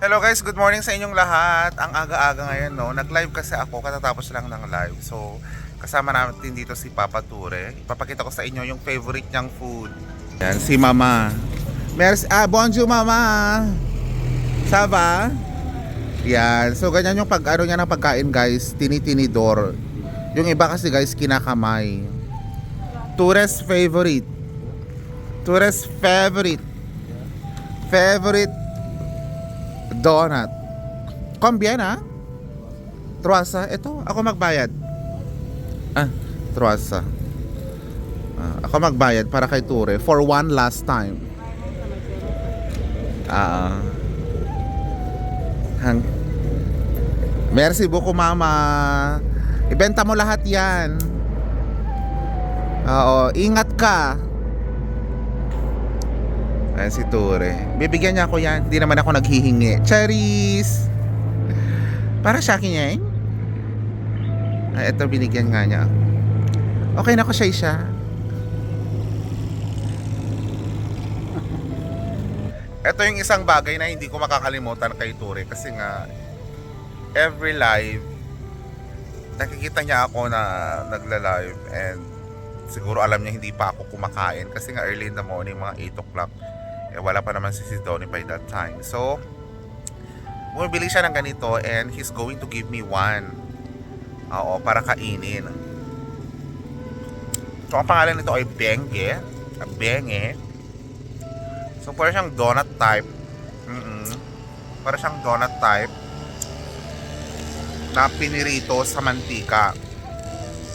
Hello guys, good morning sa inyong lahat. Ang aga-aga ngayon, no? Nag-live kasi ako, katatapos lang ng live. So, kasama natin dito si Papa Ture. Ipapakita ko sa inyo yung favorite niyang food. Yan, si Mama. Bonjour Mama. Saba? Yan. So, ganyan yung pag-ano niya ng pagkain guys. Tinitinidor. Yung iba kasi guys, kinakamay. Ture's favorite. Ture's favorite. Favorite donut. Combien ha? Truasa. Ito, ako magbayad. Truasa. Ako magbayad para kay Ture for one last time. Merci beaucoup mama. Ibenta mo lahat yan. Oo, ingat ka. Ayan si Ture. Bibigyan niya ako yan. Hindi naman ako naghihingi. Cherries! Para sa akin yan. Ito binigyan nga niya. Okay na ko siya. Ito yung isang bagay na hindi ko makakalimutan kay Ture. Kasi nga, every live, nakikita niya ako na nagla-live. And siguro alam niya hindi pa ako kumakain. Kasi nga early in the morning, mga 8 o'clock. Wala pa naman si Donnie by that time. So, bumibili siya ng ganito and he's going to give me one. Oo, para kainin. So, ang pangalan nito ay Benge. Benge. So, para siyang donut type. Para siyang donut type na pinirito sa mantika.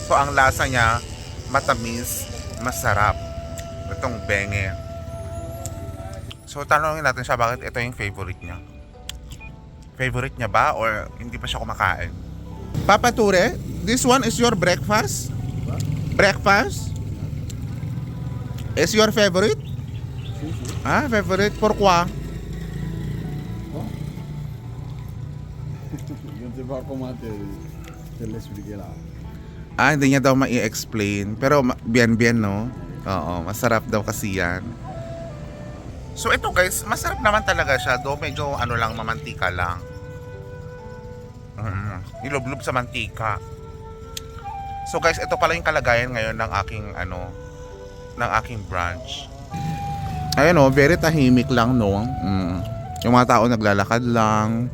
So, ang lasa niya matamis, masarap. Itong Benge. So, tanongin natin siya bakit ito yung favorite niya. Favorite niya ba or hindi pa siya kumakain? Papa Ture, this one is your breakfast? What? Breakfast? Is your favorite? Si, si. Favorite? Pourquoi? Quoi? Je ne sais pas comment te l'expliquer là. Hindi niya daw ma-i-explain. Pero bien, no? Oo, masarap daw kasi yan. So ito guys, masarap naman talaga siya. Do medyo ano lang, mamantika lang. Nilublob sa mantika. So guys, ito pala yung kalagayan ngayon ng aking branch. Ayun oh, very tahimik lang no. Yung mga tao naglalakad lang,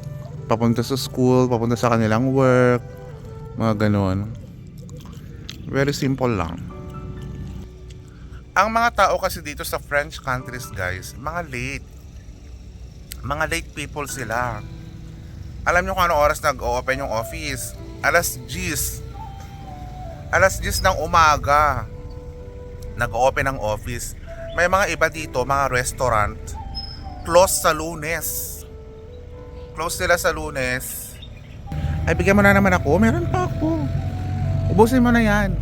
papunta sa school, papunta sa kanilang work, mga ganun. Very simple lang. Ang mga tao kasi dito sa French countries guys, mga late people sila. Alam nyo kung ano oras nag-open yung office? Alas 10 ng umaga nag-open ang office. May mga iba dito, mga restaurant, close sa Lunes. Close sila sa Lunes. Ay, bigyan mo na naman ako. Meron pa ako. Ubusin mo na yan.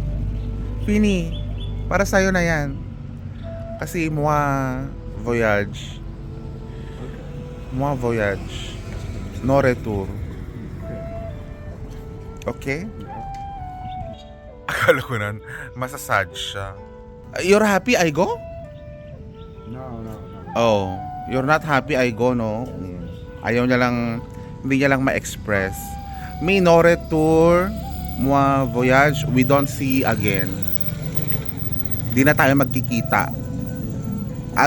Fini. Para sa'yo na yan. Kasi moi voyage. No retour. Okay? Akala ko nun, masasad siya. You're happy I go? No. Oh, you're not happy I go, no? Ayaw niya lang, hindi niya lang ma-express. Me no retour, moi voyage, we don't see again. Di na tayo magkikita.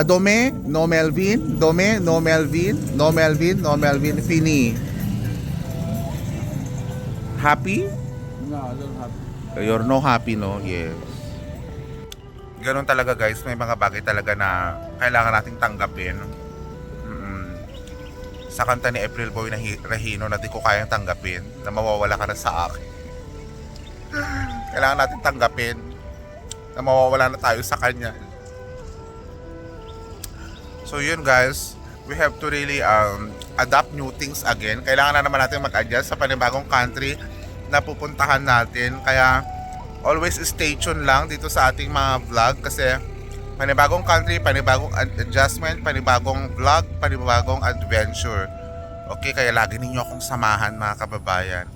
Dome, no Melvin. Dome, no Melvin. No Melvin, no Melvin. Fini. Happy? No, I don't have. You're no happy, no? Yes. Ganun talaga guys. May mga bagay talaga na kailangan nating tanggapin. Sa kanta ni April Boy na Rahino na di ko kayang tanggapin. Na mawawala ka na sa akin. Kailangan natin tanggapin na mawawala na tayo sa kanya. So yun guys, we have to really adapt new things again. Kailangan na naman natin mag-adjust sa panibagong country na pupuntahan natin. Kaya always stay tuned lang dito sa ating mga vlog kasi panibagong country, panibagong adjustment, panibagong vlog, panibagong adventure. Okay, kaya lagi ninyo akong samahan mga kababayan.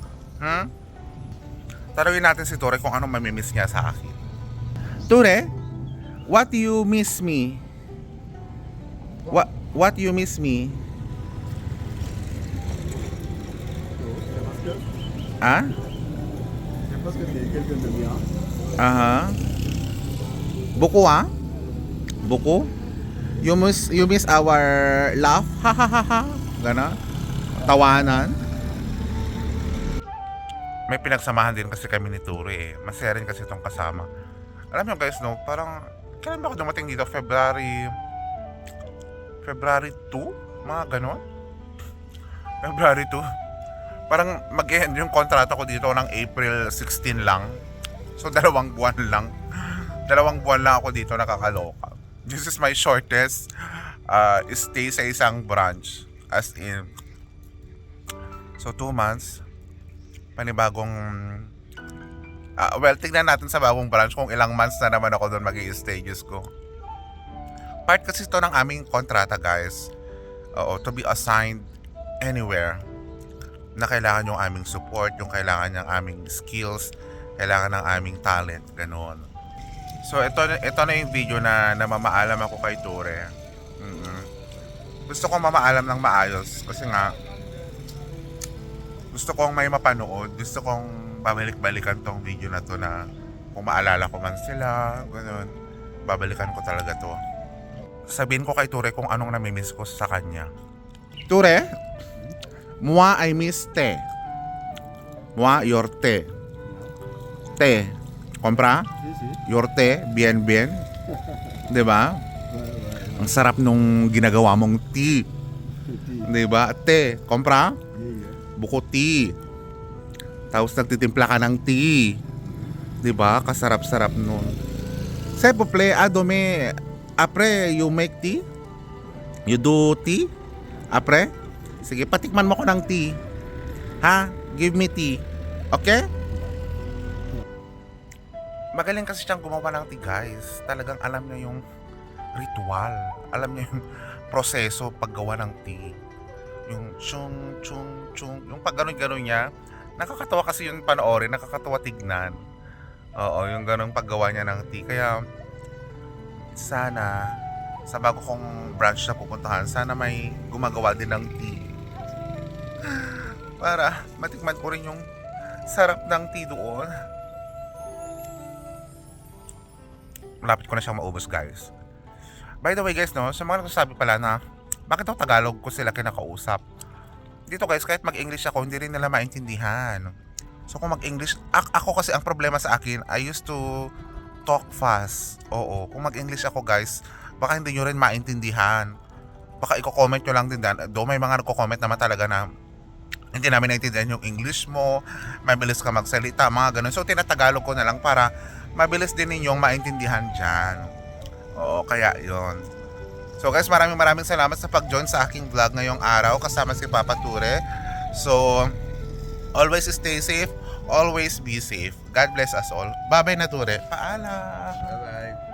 Tanungin natin si Ture kung anong mamimiss niya sa akin. Ture, what do you miss me? What you miss me? Ah? C'est parce que t'es quelqu'un de bien. Aha. Buko ah? Buko? You miss our laugh? Ha ha ha ha. Gana? Tawanan? May pinagsamahan din kasi kami ni Ture eh. Masaya rin kasi itong kasama. Alam niyo guys no, parang kailan ba ako dumating dito? February 2? Mga ganon? February 2? Parang mag-end yung kontrata ko dito ng April 16 lang. So 2 buwan lang. 2 buwan lang ako dito nakakaloka. This is my shortest stay sa isang branch. As in, so 2 months, panibagong, well, tignan natin sa bagong branch kung ilang months na naman ako doon mag-i-stay, Diyos ko. Part kasi ito ng aming kontrata, guys. Oo, to be assigned anywhere na kailangan yung aming support, yung kailangan ng aming skills, kailangan ng aming talent, ganoon. So ito na yung video na mamaalam ako kay Ture. Gusto kong mamaalam ng maayos kasi nga gusto kong may mapanood, gusto kong babalik-balikan tong video na to na kung maalala ko man sila, ganoon. Babalikan ko talaga to. Sabihin ko kay Ture kung anong namimiss ko sa kanya. Ture, moi I miss te. Moi your te. Te. Kompra? Si, si. Your te, bien. 'Di ba? Ang sarap nung ginagawa mong tea. 'Di ba? Te, kompra? Buko tea. Tapos nagtitimpla ka ng tea. 'Di ba? Kasarap-sarap nun. S'il vous plaît, adome. Après, you make tea? You do tea? Après? Sige, patikman mo ko ng tea. Ha? Give me tea. Okay? Magaling kasi siyang gumawa ng tea, guys. Talagang alam niya yung ritual. Alam niya yung proseso paggawa ng tea. Yung chung. Yung pag ganun niya. Nakakatawa kasi yung panoorin. Nakakatawa tignan. Oo, yung ganung paggawa niya ng tea. Kaya, sana, sa bago kong branch na pupuntahan, sana may gumagawa din ng tea. Para matikman ko rin yung sarap ng tea doon. Malapit ko na siyang maubos, guys. By the way, guys, no, sa mga nagsasabi pala na bakit daw Tagalog ko sila kinakausap. Dito, guys, kahit mag-English ako, hindi rin nila maintindihan. So kung mag-English, ako kasi ang problema sa akin, I used to talk fast. Oo, kung mag-English ako, guys, baka hindi nyo rin maintindihan. Baka i-comment nyo lang din dan. Do may mga nagko-comment naman talaga na hindi namin naintindihan yung English mo, mabilis ka magsalita, mga ganun. So tinatagalog ko na lang para mabilis din ninyong maintindihan dyan. Oo, kaya yon. So guys, maraming salamat sa pag-join sa aking vlog ngayong araw kasama si Papa Ture. So, always stay safe, always be safe. God bless us all. Bye-bye na, Ture. Paalam. Bye bye.